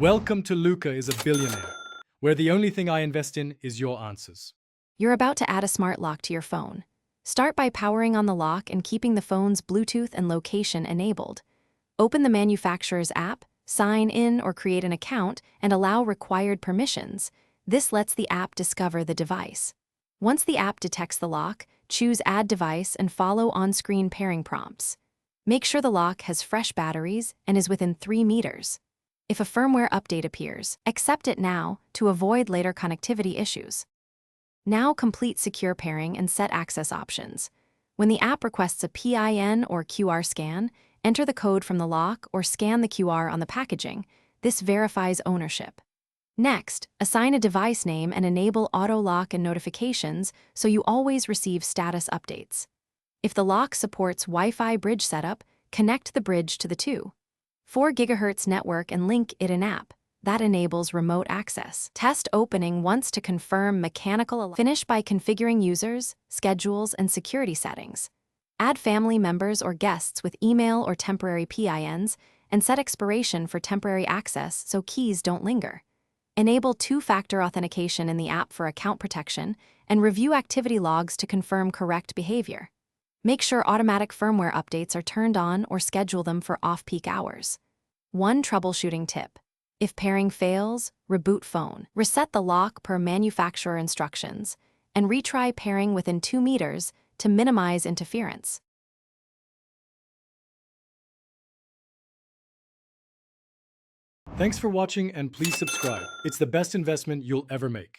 Welcome to Luca is a Billionaire, where the only thing I invest in is your answers. You're about to add a smart lock to your phone. Start by powering on the lock and keeping the phone's Bluetooth and location enabled. Open the manufacturer's app, sign in or create an account, and allow required permissions. This lets the app discover the device. Once the app detects the lock, choose Add Device and follow on-screen pairing prompts. Make sure the lock has fresh batteries and is within 3 meters. If a firmware update appears, accept it now to avoid later connectivity issues. Now complete secure pairing and set access options. When the app requests a PIN or QR scan, enter the code from the lock or scan the QR on the packaging. This verifies ownership. Next, assign a device name and enable auto lock and notifications so you always receive status updates. If the lock supports Wi-Fi bridge setup, connect the bridge to the 4 GHz network and link it in app. That enables remote access. Test opening once to confirm mechanical. Finish by configuring users, schedules, and security settings. Add family members or guests with email or temporary PINs, and set expiration for temporary access so keys don't linger. Enable 2-factor authentication in the app for account protection, and review activity logs to confirm correct behavior. Make sure automatic firmware updates are turned on or schedule them for off-peak hours. One troubleshooting tip. If pairing fails, reboot phone. Reset the lock per manufacturer instructions, and retry pairing within 2 meters to minimize interference. Thanks for watching and please subscribe. It's the best investment you'll ever make.